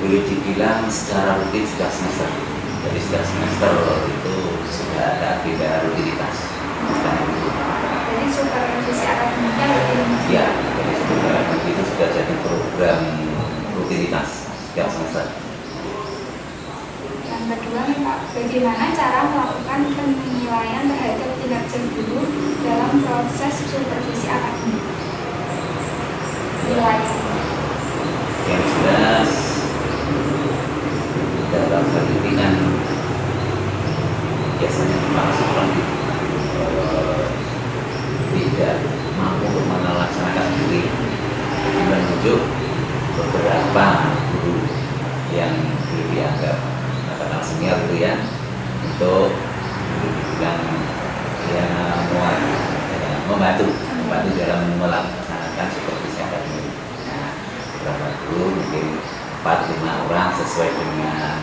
boleh dibilang secara rutin setiap semester. Jadi setiap semester itu sudah ada agenda rutinitas. Jadi supervisi akademiknya rutin. Ya, jadi sebenarnya itu sudah jadi program rutinitas setiap semester. Yang kedua nih Pak, bagaimana cara melakukan penilaian terhadap kinerja guru dalam proses supervisi akademik? Nilai. Yang jelas dalam hal ini kan biasanya mahasiswa tidak mampu untuk melaksanakan diri, menunjuk beberapa guru yang dianggap katakanlah senior itu ya, untuk dibilang ya membantu dalam melaksanakan supervisi akademik. Nah, beberapa guru mungkin 4-5 orang sesuai dengan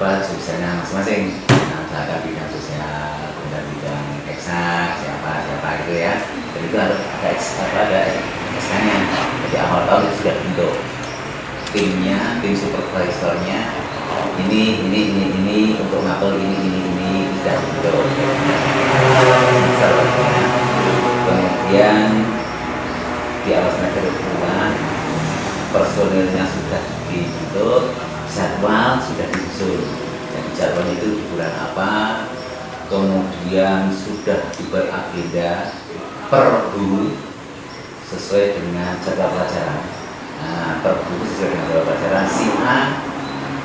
jurusannya masing-masing. Nah, misalkan bidang sosial, kemudian bidang eksak, siapa gitu ya. Dan itu harus ada SK-nya. Jadi awal tahun itu sudah bentuk timnya, tim supervisornya. Ini untuk ngapel ini sudah bentuk. Kemudian di awal semester kedua personilnya sudah dibentuk, jadwal sudah disusun. Jadi jadwal itu di bulan apa, kemudian sudah dibuat agenda per guru sesuai dengan jadwal pelajaran. Nah, per guru sesuai dengan jadwal pelajaran. Si A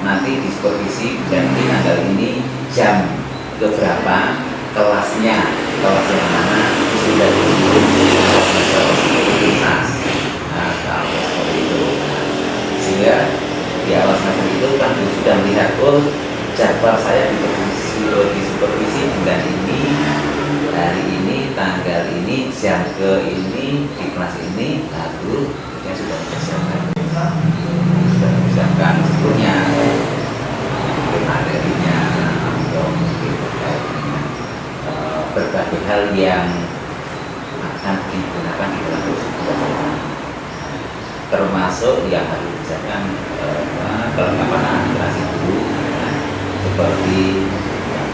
nanti disupervisi dan di tanggal ini jam berapa, kelasnya mana sudah disusun rutinitas. Nah, kalau seperti itu, sehingga di awal semester itu kan sudah melihat jadwal saya disupervisi bulan ini, hari ini, tanggal ini, jam ke ini, di kelas ini, lalu dia sudah mempersiapkan sebelumnya materinya atau mungkin terkait dengan berbagai hal yang akan digunakan di dalam proses pembelajaran, termasuk yang harus dikerjakan kelengkapan administrasi guru, seperti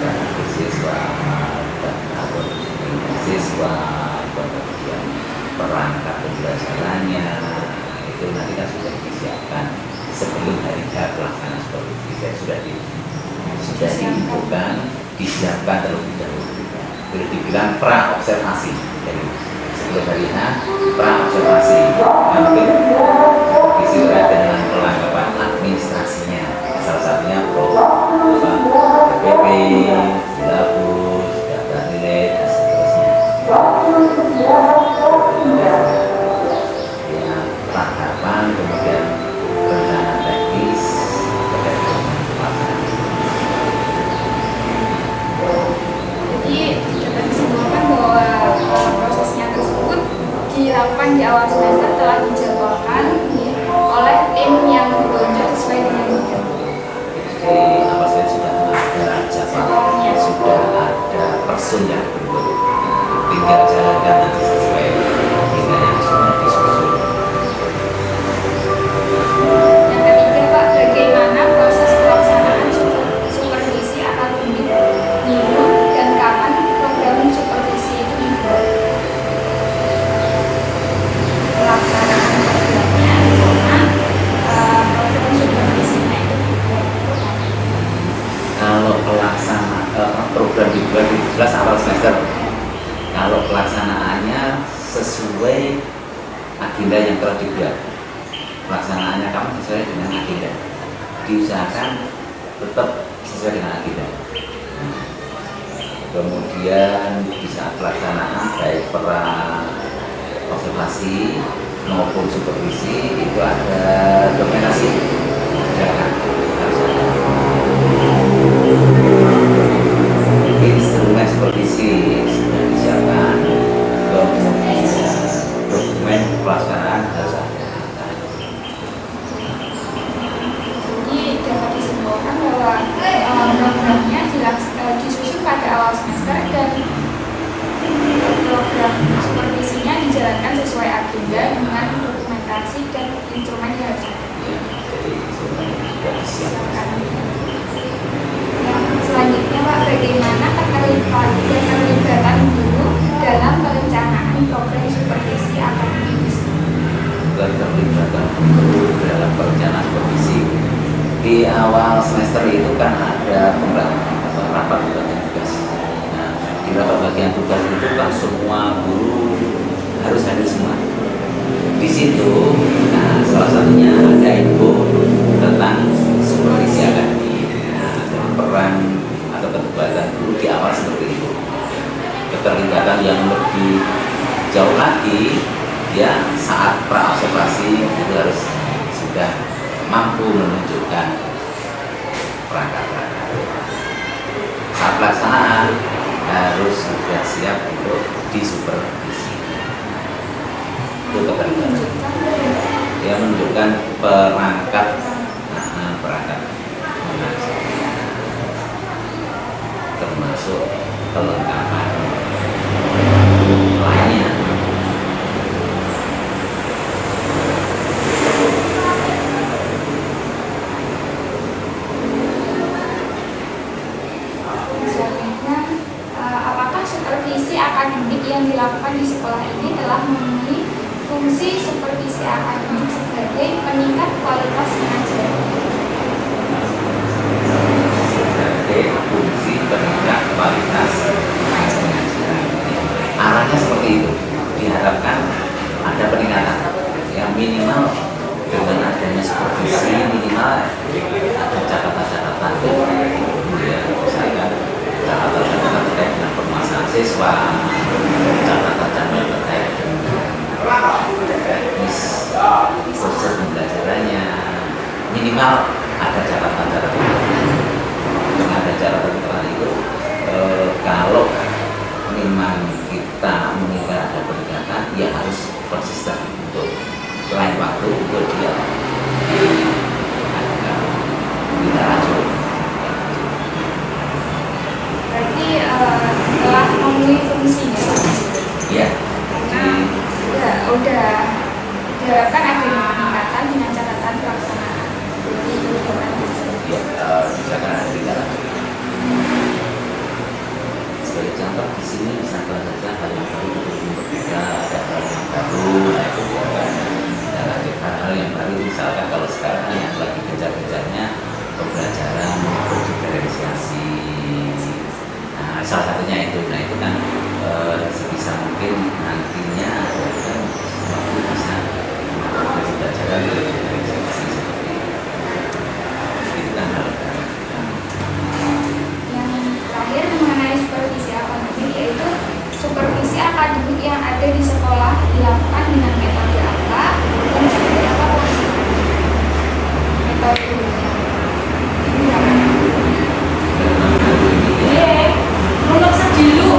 data siswa, siswa, kemudian perangkat pembelajarannya, itu nanti kan sudah disiapkan sebelum hari pelaksanaan supervisi, sudah diinfokan, disiapkan terlebih dahulu. Boleh dibilang pra observasi. Jadi sebelum hari pra observasi, mungkin supervisi terkait dengan pelengkapan administrasinya, salah satunya PPP, silabus, data nilai, dan seterusnya. Ya, tahapan, kemudian rencana teknis terkait dengan pelaksanaan. Jadi dapat disimpulkan bahwa prosesnya tersebut dilakukan di awal semester telah dijadwalkan oleh tim yang dibentuk sesuai dengan bidang. Jadi apa saja sudah ada jadwalnya, sudah ada person yang bentuk, tinggal jalankan nanti sesuai agenda yang sudah disusun. Yang ketiga Pak, bagaimana proses pelaksanaan supervisi akademik dulu dan kapan program supervisi itu dibuat? Pelaksanaan programnya sama program supervisinya itu dibuat. Kalau program dibuat di kelas awal semester, kalau pelaksanaannya sesuai agenda yang telah dibuat, pelaksanaannya kamu sesuai dengan agenda, diusahakan tetap sesuai dengan agenda. Kemudian di saat pelaksanaan baik pra observasi maupun supervisi itu ada dokumentasi, jangan harus ada instrumen supervisi sudah disiapkan, kemudian dokumen pelaksanaan harus ada. Jadi dapat disimpulkan bahwa programnya disusun pada awal semester dan program supervisinya dijalankan sesuai agenda dengan dokumentasi dan instrumen yang awal semester itu kan ada rapat bagian tugas. Nah, di rapat bagian tugas itu kan semua guru harus hadir semua. Di situ, nah, salah satunya ada info tentang supervisi akademik. Nah, peran atau keterlibatan guru di awal seperti itu. Keterlibatan yang lebih jauh lagi, ya saat pra observasi itu harus sudah mampu menunjukkan perangkat-perangkat. Saat pelaksanaan harus sudah siap untuk disupervisi. Itu keterlibatan. Dia menunjukkan perangkat termasuk kelengkapan lainnya. Selanjutnya, apakah supervisi akademik yang dilakukan di sekolah ini telah memenuhi fungsi supervisi akademik sebagai peningkat kualitas pengajaran? Sebagai fungsi peningkat kualitas pengajaran. Arahnya seperti itu. Diharapkan ada peningkatan yang minimal dengan adanya supervisi, minimal ada catatan-catatan ya, misalkan catatan-catatan terkait dengan permasalahan siswa, catatan-catatan terkait dengan teknis proses pembelajarannya, minimal ada catatan-catatan. Dengan ada catatan-catatan itu, kalau memang kita menginginkan ada peningkatan, ya harus konsisten untuk lain waktu untuk dia kita lanjut. Berarti telah memenuhi fungsinya. Ya. Karena udah diharapkan adanya peningkatan dengan catatan pelaksanaan. Jadi Ya, misalkan ada di dalam. Sebagai contoh di sini misalkan saja hal yang baru berbeda, ada hal yang baru, nah itu dan ada hal yang baru misalkan kalau sekarang yang lagi gencar-gencarnya pembelajaran berdiferensiasi. Nah, salah satunya itu, nah itu kan sebisa mungkin nantinya kan waktu bisa pembelajaran berdiferensiasi seperti itu kan hal baru. terakhir mengenai supervisi akademik, yaitu supervisi akademik yang ada di sekolah dilakukan dengan metode apa dan seperti apa metodenya. Menurut sedilu.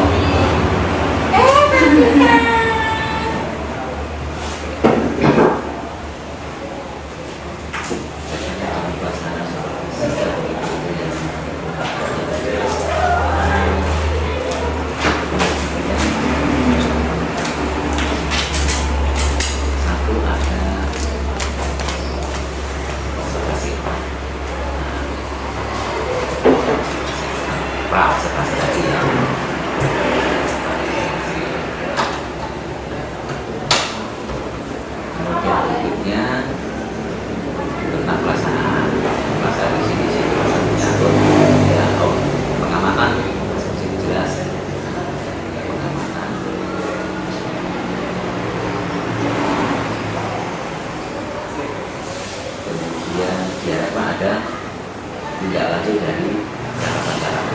Tidak lanjut dari catatan-catatan.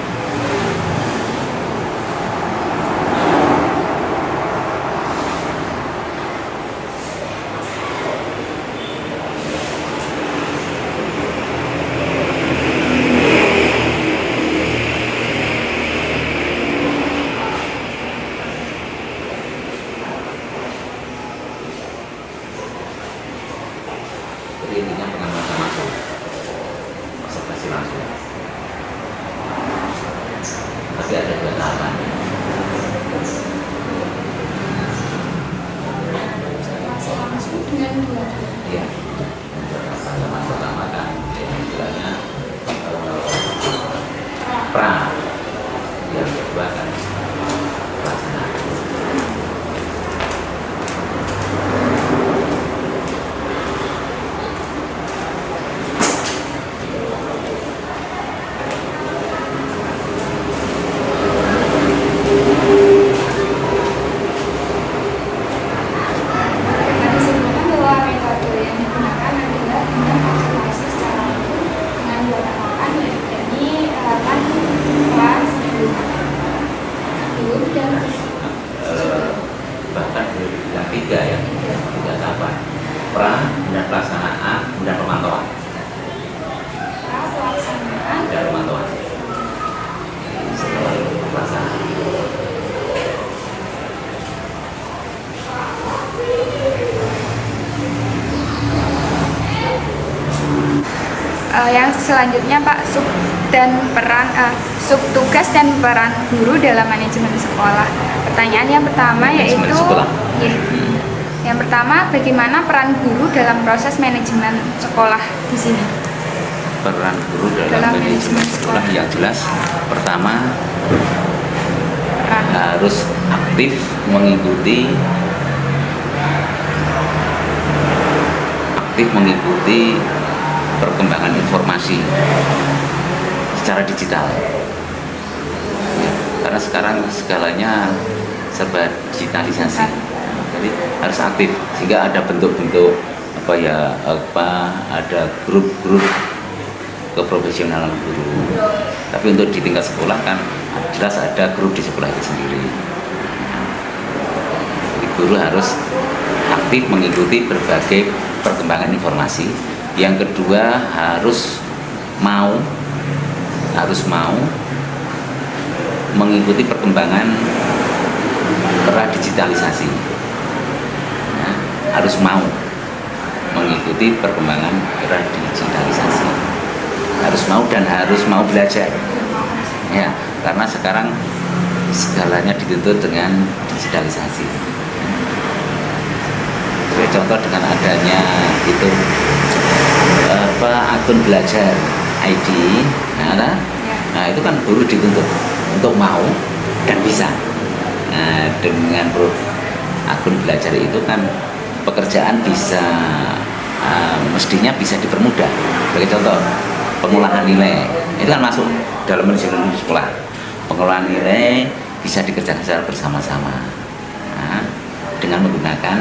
Jadi intinya pengamatan langsung, observasi langsung. Tapi ada dua tahapan. Observasi langsung dengan dua. Iya. Tahapan pertama kan istilahnya pra, yang kedua kan pelaksanaan. Yang selanjutnya Pak, tugas dan peran guru dalam manajemen sekolah. Pertanyaan yang pertama Manajemen yaitu, sekolah. ya, yang pertama, bagaimana peran guru dalam proses manajemen sekolah di sini? Peran guru dalam manajemen sekolah yang jelas, pertama harus aktif mengikuti perkembangan informasi secara digital. Ya, karena sekarang segalanya serba digitalisasi, jadi harus aktif sehingga ada bentuk-bentuk ada grup-grup keprofesionalan guru. Tapi untuk di tingkat sekolah kan jelas ada grup di sekolah itu sendiri. Jadi guru harus aktif mengikuti berbagai perkembangan informasi. Yang kedua harus mau mengikuti perkembangan era digitalisasi. Ya, harus mau mengikuti perkembangan era digitalisasi. Harus mau dan harus mau belajar. Ya, karena sekarang segalanya dituntut dengan digitalisasi. Contoh dengan adanya itu akun belajar ID, nah itu kan guru dituntut untuk mau dan bisa. Nah, dengan akun belajar itu kan pekerjaan bisa mestinya bisa dipermudah. Sebagai contoh, pengolahan nilai itu kan masuk dalam manajemen sekolah. Pengolahan nilai bisa dikerjakan secara bersama-sama. Nah, dengan menggunakan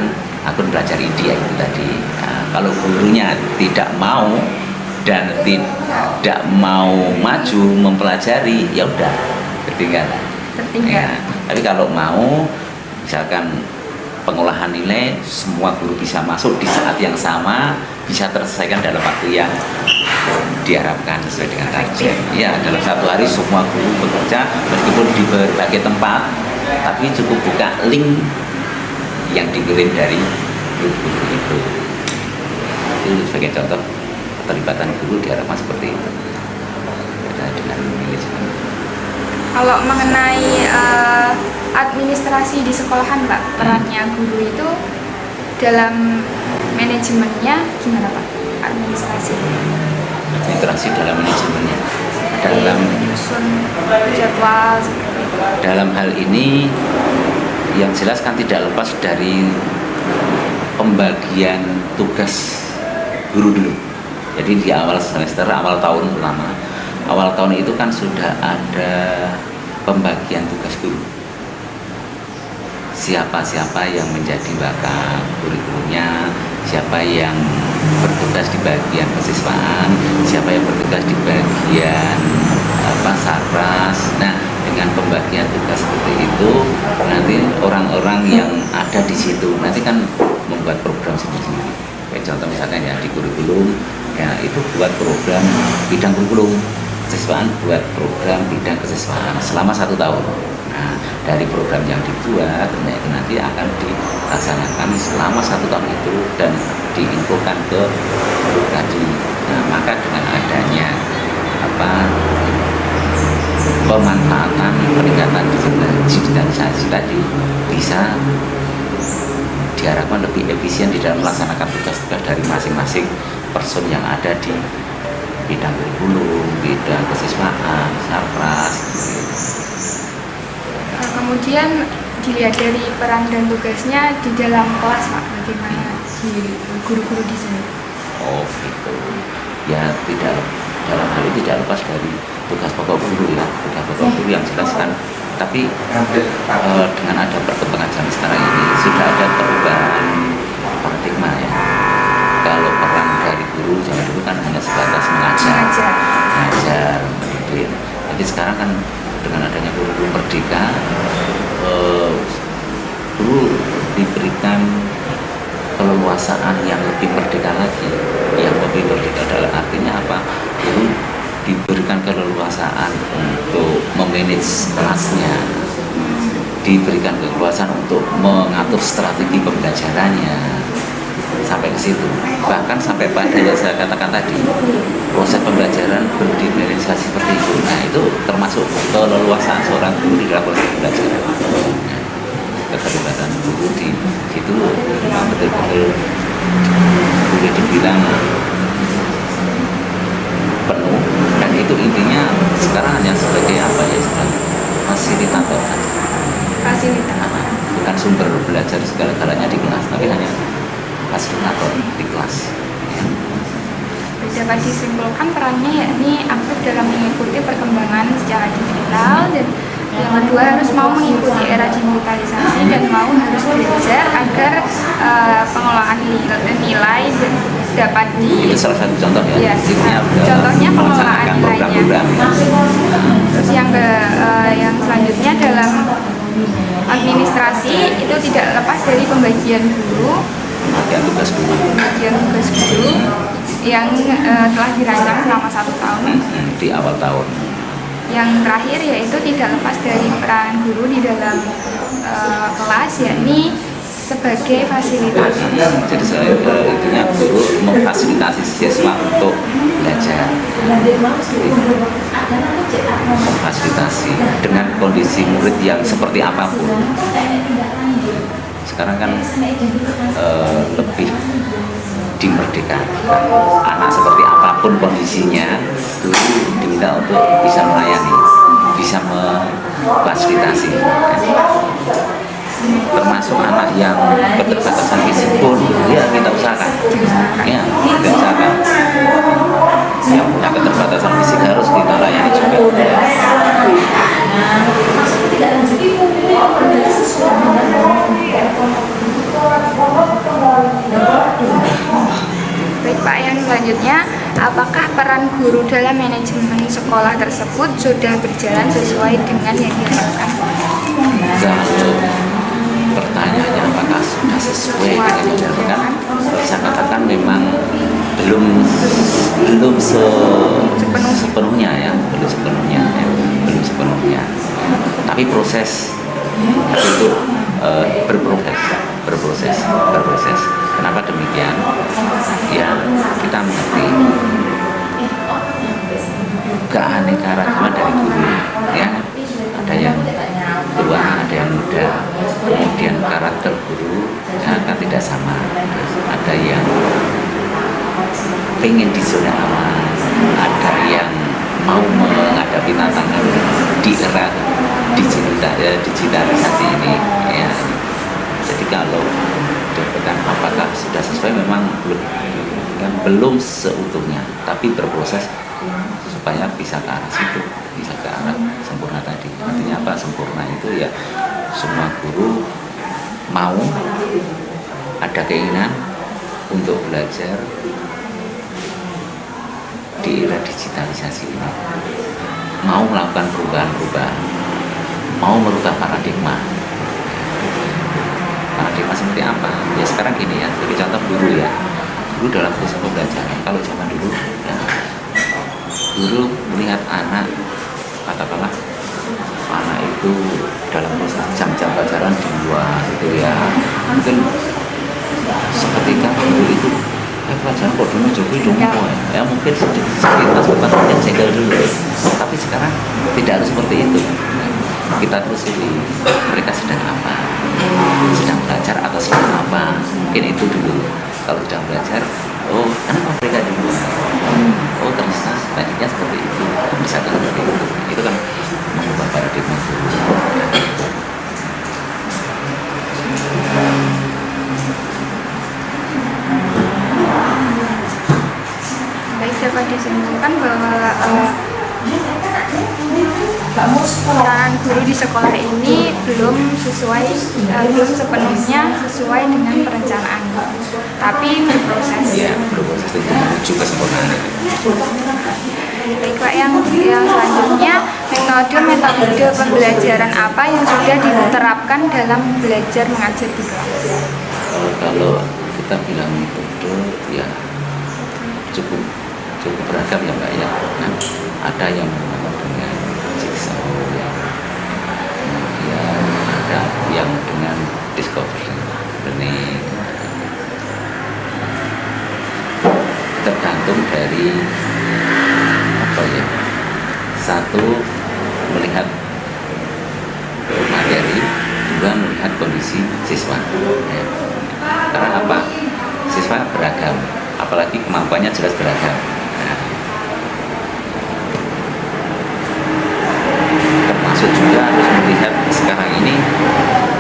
akun belajar ID itu tadi. Nah, kalau gurunya tidak mau dan tidak mau maju mempelajari, ya udah ketinggalan. Ya, tapi kalau mau, misalkan pengolahan nilai, semua guru bisa masuk di saat yang sama, bisa terselesaikan dalam waktu yang diharapkan sesuai dengan target. Ya, dalam satu hari semua guru bekerja meskipun di berbagai tempat, tapi cukup buka link yang dikirim dari guru itu. Itu sebagai contoh keterlibatan guru diharapkan seperti itu. Beda dengan manajemen. Kalau mengenai administrasi di sekolahan, Pak, perannya guru itu dalam manajemennya gimana, Pak? Administrasi dalam manajemennya, dalam menyusun jadwal seperti itu. Dalam hal ini yang jelas kan tidak lepas dari pembagian tugas guru dulu. Jadi di awal semester, awal tahun pertama, awal tahun itu kan sudah ada pembagian tugas guru. Siapa-siapa yang menjadi bakat kurikulumnya, siapa yang bertugas di bagian kesiswaan, siapa yang bertugas di bagian sarpras. Nah, dengan pembagian tugas seperti itu, nanti orang-orang yang ada di situ nanti kan membuat program sendiri-sendiri. Kayak contoh misalkan ya di kurikulum, ya itu buat program bidang kurikulum, kesiswaan buat program bidang kesiswaan selama 1 tahun. Nah, dari program yang dibuat itu nanti akan dilaksanakan selama 1 tahun itu dan diinfokan ke guru tadi. Nah, maka dengan adanya pemanfaatan peningkatan digitalisasi tadi bisa diharapkan lebih efisien di dalam melaksanakan tugas-tugas dari masing-masing person yang ada di bidang kurikulum, bidang kesiswaan, sarpras. Kemudian dilihat dari peran dan tugasnya di dalam kelas, Pak, bagaimana di guru-guru di sini? Oh gitu. Ya tidak, dalam hal ini tidak lepas dari tugas pokok guru ya, tugas pokok guru yang jelas kan. Tapi dengan ada perkembangan zaman sekarang ini sudah ada perubahan paradigma ya. Kalau peran dari guru zaman dulu kan hanya sebatas mengajar, mendidik. Jadi sekarang kan dengan adanya guru merdeka, guru diberikan keleluasaan yang lebih merdeka lagi. Yang lebih merdeka dalam artinya apa? Guru diberikan keleluasaan untuk memanage kelasnya, diberikan keleluasaan untuk mengatur strategi pembelajarannya, sampai ke situ. Bahkan sampai pada yang saya katakan tadi, proses keleluasaan seorang guru di dalam proses belajar. Keterlibatan guru di situ memang betul-betul boleh dibilang penuh, dan itu intinya sekarang hanya sebagai apa ya, sebagai fasilitator saja. Fasilitator. Bukan sumber belajar segala-galanya di kelas, tapi hanya fasilitator di kelas. Dapat disimpulkan perannya yakni aktif dalam mengikuti perkembangan secara digital, dan yang kedua harus mau mengikuti era digitalisasi dan harus belajar agar pengelolaan nilai dapat Itu salah satu contoh ya. Ya, contohnya pengelolaan nilainya. Terus yang selanjutnya dalam administrasi itu tidak lepas dari pembagian guru, pembagian tugas guru yang telah dirancang selama 1 tahun di awal tahun. Yang terakhir yaitu tidak lepas dari peran guru di dalam kelas, yakni sebagai fasilitator. Jadi intinya guru memfasilitasi siswa untuk belajar, memfasilitasi dengan kondisi murid yang seperti apapun. Sekarang kan lebih dimerdekakan, anak seperti apapun kondisinya guru diminta untuk bisa melayani, bisa memfasilitasi, termasuk anak yang keterbatasan fisik pun ya kita usahakan, ya kita usahakan. Yang punya keterbatasan fisik harus kita layani juga. Baik Pak, yang selanjutnya, apakah peran guru dalam manajemen sekolah tersebut sudah berjalan sesuai dengan yang diharapkan? Kalau pertanyaannya apakah sudah sesuai dengan yang diharapkan, saya katakan memang belum sepenuhnya ya, belum sepenuhnya. Tapi proses itu berproses. Kenapa demikian? Ya, kita mengerti keanekaragaman dari guru, ya. Ada yang tua, ada yang muda, kemudian karakter guru kan tidak sama. Ada yang pengen di zona aman, ada yang mau menghadapi tantangan di era digitalisasi ini, ya. Jadi kalau dikatakan apakah sudah sesuai, memang belum seutuhnya, tapi berproses supaya bisa ke arah situ, bisa ke arah sempurna tadi. Artinya apa sempurna itu? Ya semua guru mau, ada keinginan untuk belajar di era digitalisasi ini, mau melakukan perubahan, mau merubah paradigma seperti apa? Ya sekarang gini ya, sebagai contoh guru ya, guru dalam proses pembelajaran. Kalau zaman dulu ya, guru melihat anak, katakanlah anak itu dalam proses jam-jam pelajaran di luar itu ya, mungkin seketika guru itu pelajaran kok dulu Jokowi dong ya, mungkin sedikit yang segel dulu. Tapi sekarang tidak harus seperti itu. Kita terus ini, mereka sedang apa, sedang belajar atau sedang apa, mungkin itu dulu. Kalau sedang belajar, oh kenapa mereka di luar, oh ternyata baiknya seperti itu, bisa seperti itu kan mengubah paradigma dulu. Baik, dapat disimpulkan bahwa peran guru di sekolah ini belum sepenuhnya sesuai dengan perencanaan, tapi berproses. Ya, berproses untuk menuju kesempurnaan. Baik Pak, yang selanjutnya, metode pembelajaran apa yang sudah diterapkan dalam belajar mengajar di kelas? Kalau kita bilang metode ya cukup beragam ya Mbak ya. Nah, ada yang menggunakan dengan jigsaw ya, kemudian ada yang dengan discovery learning, tergantung dari apa ya, satu melihat kondisi siswa. Ya. Karena apa? Siswa beragam, apalagi kemampuannya jelas beragam. Nah, termasuk juga harus melihat sekarang ini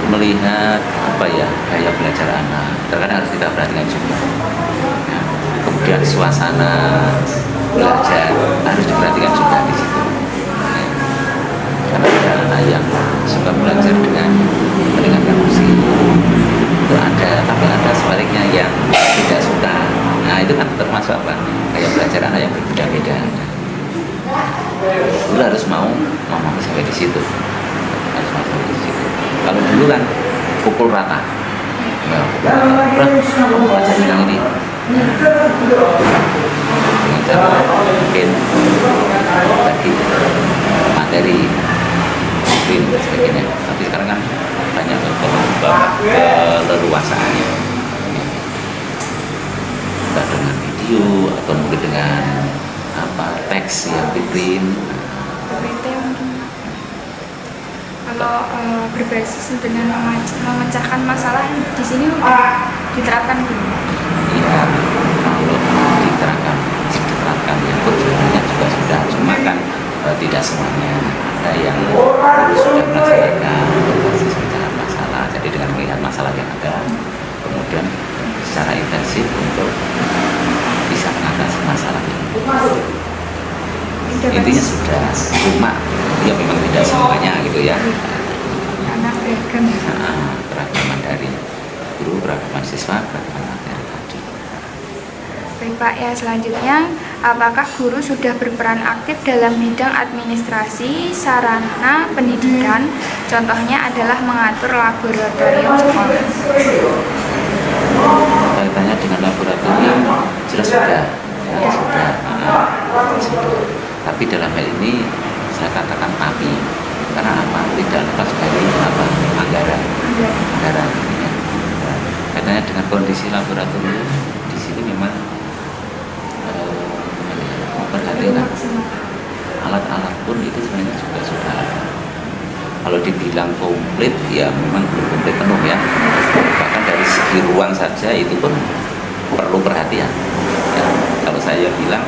melihat apa ya gaya belajar anak, terkadang harus kita perhatikan juga. Nah, kemudian suasana belajar harus diperhatikan juga di situ. Nah, karena ada anak yang suka belajar dengan mendengarkan musik, itu ada, tapi ada sebaliknya yang tidak suka. Nah itu kan termasuk apa? Gaya belajar anak yang berbeda-beda. Dulu harus mau sampai di situ. Harus mau sampai di situ. Kalau dulu kan pukul rata. Nah, kamu belajar yang ini. Dengan cara mungkin bagi materi, mungkin dan sebagainya. Tapi sekarang kan banyak keleluasaannya. Entah dengan video atau mungkin dengan apa teks yang diprint. PPT mungkin. Kalau berbasis dengan memecahkan masalah di sini udah diterapkan belum? Iya, kalau diterapkan ya tujuannya juga sudah, cuma kan tidak semuanya. Ada yang sudah melaksanakan berbasis pecahan masalah, jadi dengan melihat masalah yang ada, kemudian secara intensif untuk bisa mengatasi masalah yang intinya sudah, cuma ya memang tidak semuanya gitu ya. Karena beragam. Keragaman dari guru, keragaman siswa, keragaman materi tadi. Baik Pak, ya selanjutnya, apakah guru sudah berperan aktif dalam bidang administrasi sarana pendidikan? Contohnya adalah mengatur laboratorium sekolah. Kaitannya dengan laboratorium jelas sudah. Tapi dalam hal ini saya katakan tapi karena apa? Tidak lepas dari apa? Anggaran. Ya. Kaitannya dengan kondisi laboratorium di sini memang memperhatikan alat-alat pun itu sebenarnya juga sudah ada. Kalau dibilang komplit ya memang belum komplit penuh ya. Bahkan dari segi ruang saja itu pun perlu perhatian. Ya, kalau saya bilang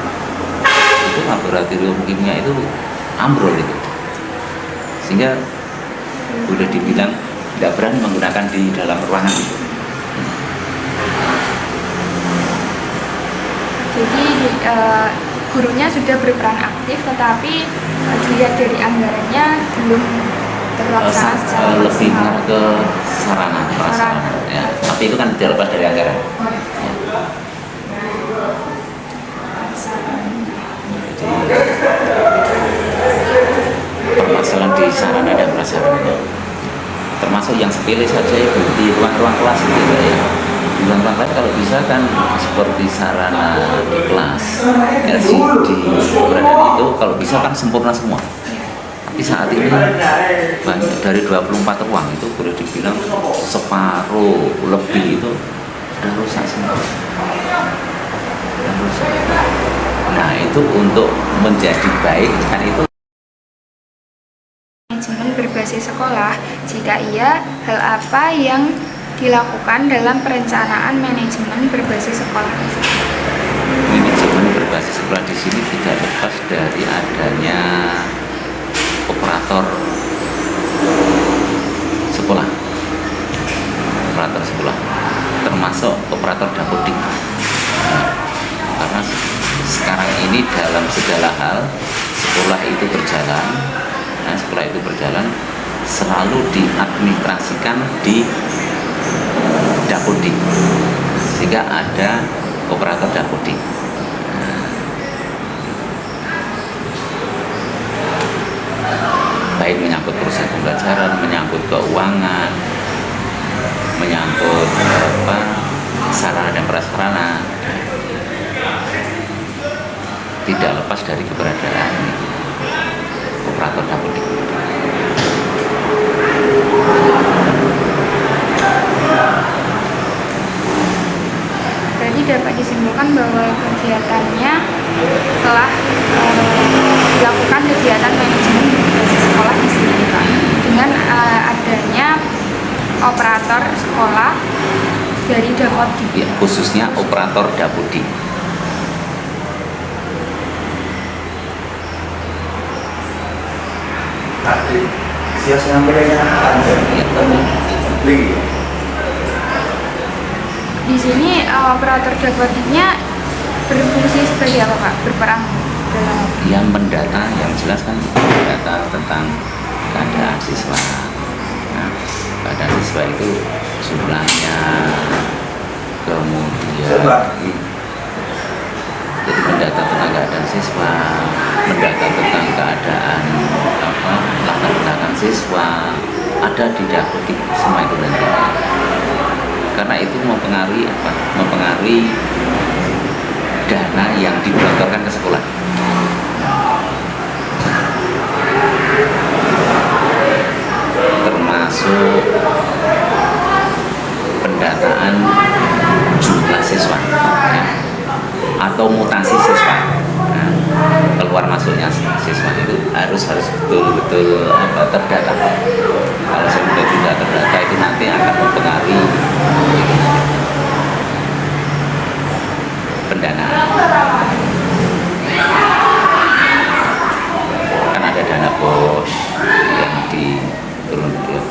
itu laboratorium kimia itu ambrol itu, sehingga sudah dibilang tidak berani menggunakan di dalam ruangan itu. Jadi gurunya sudah berperan aktif, tetapi dilihat dari anggarannya belum terlaksana secara lebih maksimal. ke sarana. Ya. Tapi itu kan tidak lepas dari anggaran. Ya. Permasalahan di sarana dan prasarana, termasuk yang sepele saja itu di ruang-ruang kelas itu ya. Di ruang-ruang kelas kalau bisa kan seperti sarana di kelas, LCD, keberadaan itu kalau bisa kan sempurna semua. Tapi saat ini banyak dari 24 ruang itu boleh dibilang separuh lebih itu sudah rusak semua. Nah itu untuk menjadi baik kan itu Manajemen berbasis sekolah. Jika iya, hal apa yang dilakukan dalam perencanaan manajemen berbasis sekolah tersebut? manajemen berbasis sekolah di sini tidak lepas dari adanya operator sekolah, termasuk operator dapodik. Karena sekarang ini dalam segala hal sekolah itu berjalan selalu diadministrasikan di dapodik, sehingga ada operator dapodik. Baik menyangkut proses pembelajaran, menyangkut keuangan, menyangkut sarana dan prasarana, tidak lepas dari keberadaan operator dapodik. Berarti dapat disimpulkan bahwa kegiatannya telah dilakukan kegiatan manajemen berbasis sekolah di sini Pak, dengan adanya operator sekolah dari Dapodi. Ya, khususnya operator Dapodi. Siap sampainya ada lagi. Di sini operator Dapodinya berfungsi sebagai apa Pak? Berperan dalam Yang mendata, yang jelas kan mendata tentang keadaan siswa. Nah, keadaan siswa itu jumlahnya, kemudian jadi mendata tentang keadaan siswa, mendata tentang keadaan latar belakang siswa, ada di Dapodi semua itu nanti. Karena itu mempengaruhi apa? Mempengaruhi dana yang digelontorkan ke sekolah. Termasuk pendataan jumlah siswa ya, atau mutasi siswa. Nah, keluar masuknya siswa itu harus betul-betul terdata. Kalau sudah tidak terdata itu nanti akan mempengaruhi pendanaan. Kan ada dana BOS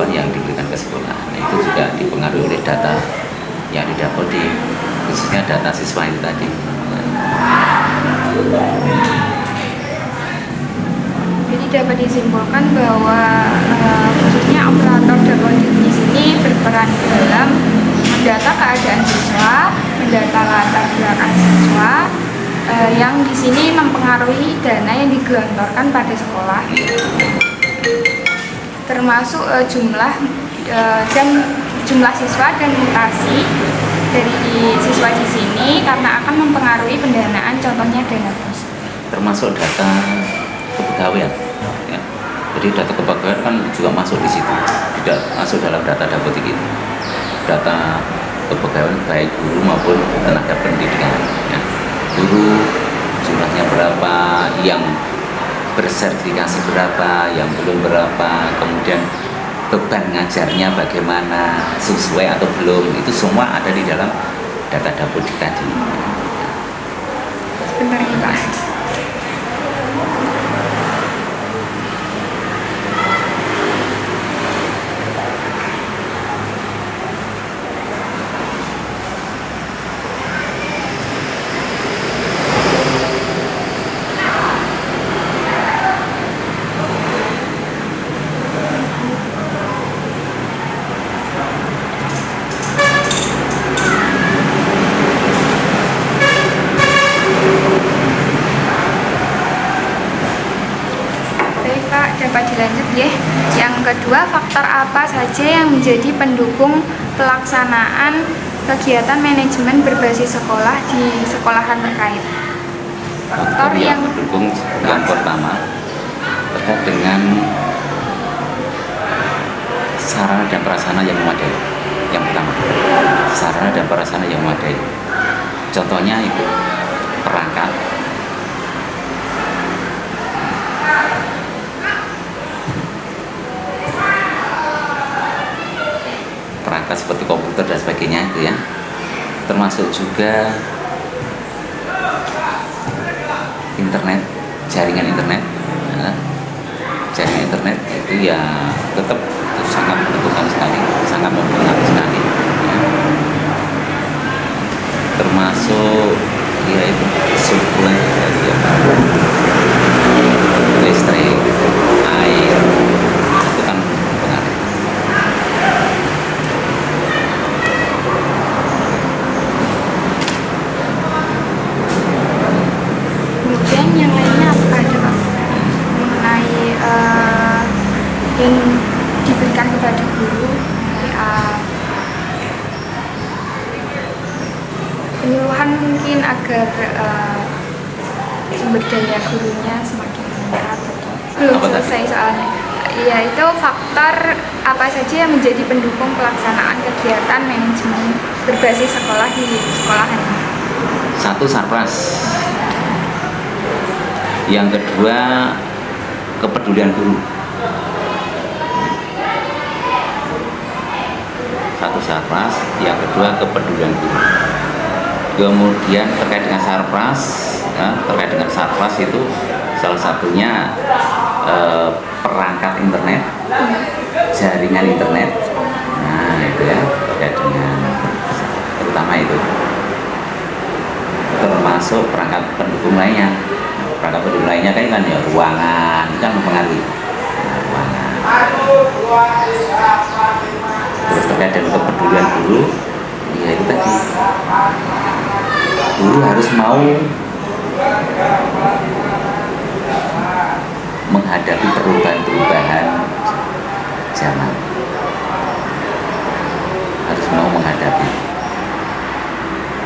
yang diberikan ke sekolah. Nah, itu juga dipengaruhi oleh data yang didapat khususnya data siswa itu tadi. Jadi dapat disimpulkan bahwa khususnya operator Dapodi di sini berperan dalam mendata keadaan siswa, mendata latar belakang siswa, yang di sini mempengaruhi dana yang digelontorkan pada sekolah, termasuk jumlah siswa dan mutasi dari siswa di sini karena akan mempengaruhi pendanaan, contohnya dana BOS. Termasuk data kepegawaian ya. Jadi data kepegawaian kan juga masuk di situ, tidak masuk dalam data Dapodi gitu. Data kepegawaian baik guru maupun tenaga pendidikan ya. Guru jumlahnya berapa, yang bersertifikasi berapa, yang belum berapa, kemudian beban ngajarnya bagaimana, sesuai atau belum, itu semua ada di dalam data Dapodi tadi. Sebentar ya Pak. Dapat dilanjut ya. Yang kedua, faktor apa saja yang menjadi pendukung pelaksanaan kegiatan manajemen berbasis sekolah di sekolahan terkait? Faktor yang mendukung yang pertama terkait dengan sarana dan prasarana yang memadai. Yang pertama, sarana dan prasarana yang memadai. Contohnya itu perangkat, seperti komputer dan sebagainya itu ya, termasuk juga internet, jaringan internet ya. Jaringan internet itu ya tetap itu sangat menentukan sekali, sangat mempengaruhi sekali ya. Termasuk ya itu suplai ya, listrik, air, itu kan mempengaruhi. Kemudian yang lainnya apakah ada Pak? Mengenai yang diberikan kepada guru, penyuluhan mungkin agar sumber daya gurunya semakin meningkat. Belum selesai soalnya. Yaitu faktor apa saja yang menjadi pendukung pelaksanaan kegiatan manajemen berbasis sekolah di sekolahan? Satu, Sarpras. Yang kedua, kepedulian guru. satu Sarpras, yang kedua kepedulian guru. Kemudian terkait dengan Sarpras, terkait dengan Sarpras itu salah satunya perangkat internet, jaringan internet. Nah itu ya, terkait dengan terutama itu, termasuk perangkat pendukung lainnya. Perangkat pendukung lainnya kan ya ruangan, itu kan mempengaruhi. Nah, ruangan. Terus terkait dengan kepedulian guru, ya itu tadi, guru harus mau menghadapi perubahan-perubahan zaman, harus mau menghadapi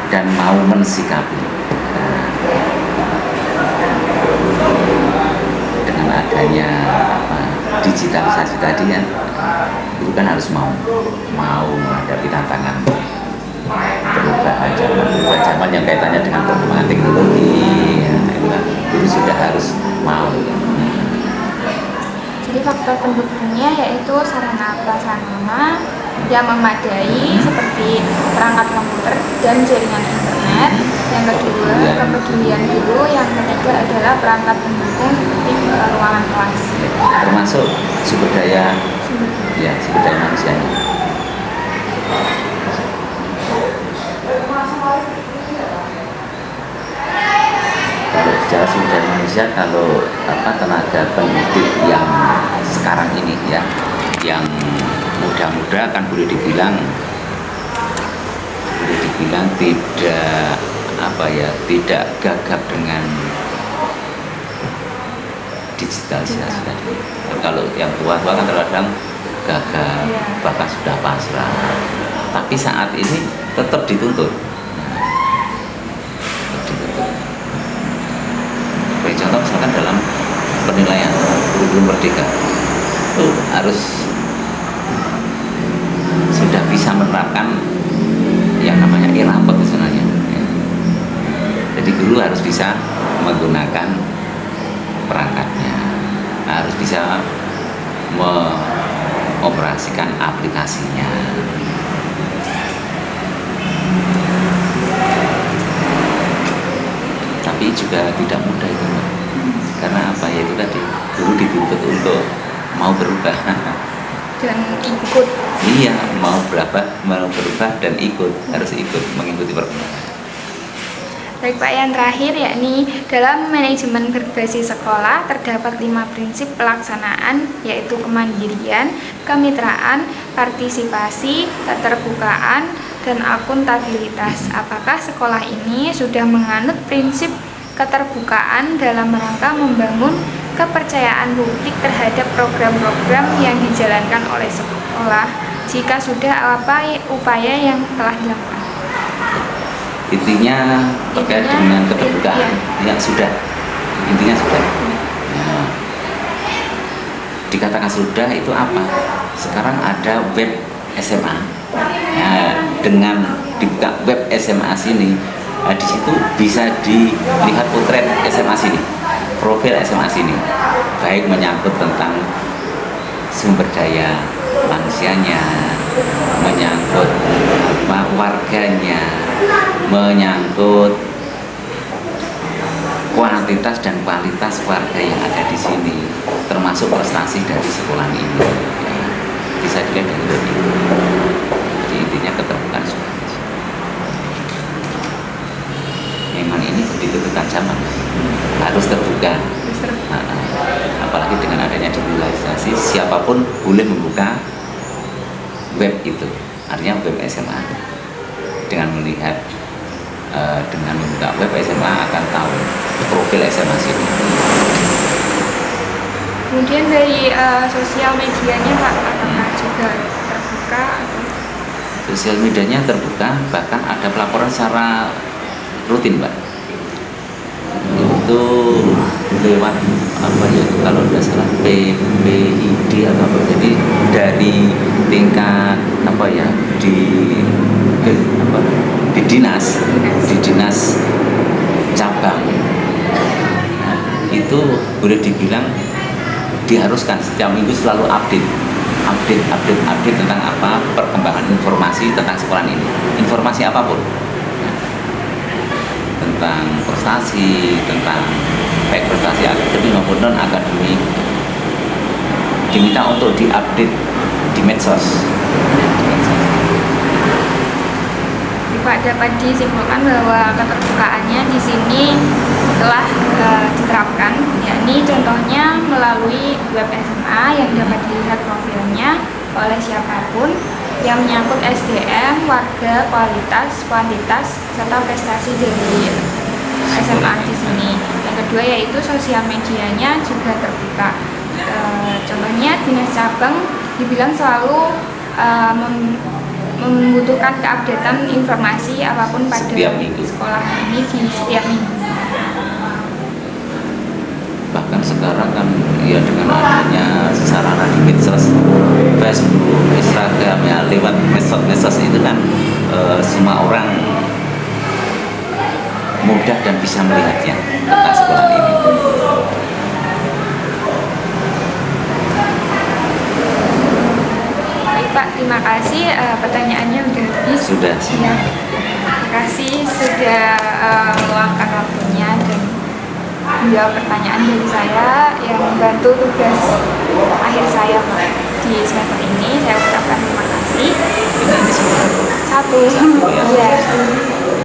dan mau mensikapi. Nah, dengan adanya digitalisasi tadi kan, itu kan harus mau menghadapi tantangan perubahan zaman yang kaitannya dengan perkembangan teknologi. Ya, itu sudah harus mau. Jadi faktor pendukungnya yaitu sarana prasarana yang memadai seperti perangkat komputer dan jaringan internet. Yang kedua, kepedulian guru. Yang ketiga adalah perangkat pendukung seperti ruangan kelas. Termasuk sumber daya manusianya. Kalau secara sumber daya manusia, kalau tenaga pendidik yang sekarang ini ya, yang muda-muda kan boleh dibilang tidak gagap dengan digitalisasi tadi. Kalau yang tua-tua kan terkadang gagap, bahkan sudah pasrah. Tapi saat ini tetap dituntut. Sebagai contoh misalkan dalam penilaian kurikulum merdeka itu harus sudah bisa menerapkan yang namanya e-rapot sebenarnya. Jadi guru harus bisa menggunakan perangkatnya, harus bisa mengoperasikan aplikasinya. Tapi juga tidak mudah itu, Mbak. Karena apa ya, itu tadi guru dituntut untuk mau berubah Dan ikut. Iya, mau berubah dan harus ikut mengikuti perkembangan. Baik Pak, yang terakhir yakni dalam manajemen berbasis sekolah terdapat 5 prinsip pelaksanaan, yaitu kemandirian, kemitraan, partisipasi, keterbukaan, dan akuntabilitas. Apakah sekolah ini sudah menganut prinsip keterbukaan dalam rangka membangun kepercayaan publik terhadap program-program yang dijalankan oleh sekolah? Jika sudah, apa upaya yang telah dilakukan? Intinya terkait dengan keterbukaan yang sudah, intinya sudah. Nah, dikatakan sudah itu apa? Sekarang ada web SMA. Nah, dengan dibuka web SMA sini, di situ bisa dilihat potret SMA sini, profil SMA sini, baik menyangkut tentang sumber daya manusianya, menyangkut warganya, menyangkut kuantitas dan kualitas warga yang ada di sini, termasuk prestasi dari sekolah ini. Ya, bisa dilihat dari itu. Jadi intinya keterbukaan sudah. Memang ini dibutuhkan zaman, harus terbuka. Apalagi dengan adanya digitalisasi, siapapun boleh membuka web itu, artinya web SMA. Dengan melihat, dengan membuka web SMA akan tahu profil SMA sini. Kemudian dari sosial medianya Pak, apakah juga terbuka? Sosial medianya terbuka, bahkan ada pelaporan secara rutin, Mbak. Itu lewat kalau tidak salah PPID atau apa, jadi dari tingkat di dinas cabang. Nah, itu boleh dibilang diharuskan setiap minggu selalu update update tentang apa perkembangan informasi tentang sekolah ini, informasi apapun, tentang prestasi, tentang baik prestasi akademik maupun non akademik, diminta untuk diupdate di medsos. Pak, dapat disimpulkan bahwa keterbukaannya di sini telah diterapkan, yakni contohnya melalui web SMA yang dapat dilihat profilnya oleh siapapun yang menyangkut SDM, warga, kualitas, kuantitas, serta prestasi dari SMA di sini. Yang kedua yaitu sosial medianya juga terbuka. Contohnya dinas cabang dibilang selalu membutuhkan keupdatean informasi apapun pada sekolah ini di setiap minggu. Bahkan sekarang kan ya dengan adanya sarana di medsos, Facebook, Instagram, ya lewat medsos itu kan semua orang mudah dan bisa melihatnya tentang sekolah ini. Pak, terima kasih. Pertanyaannya udah habis. Sudah. Ya. Terima kasih sudah meluangkan waktunya dan menjawab pertanyaan dari saya yang membantu tugas akhir saya Pak di semester ini. Saya ucapkan terima kasih. Ini semester Satu. ya. Ya.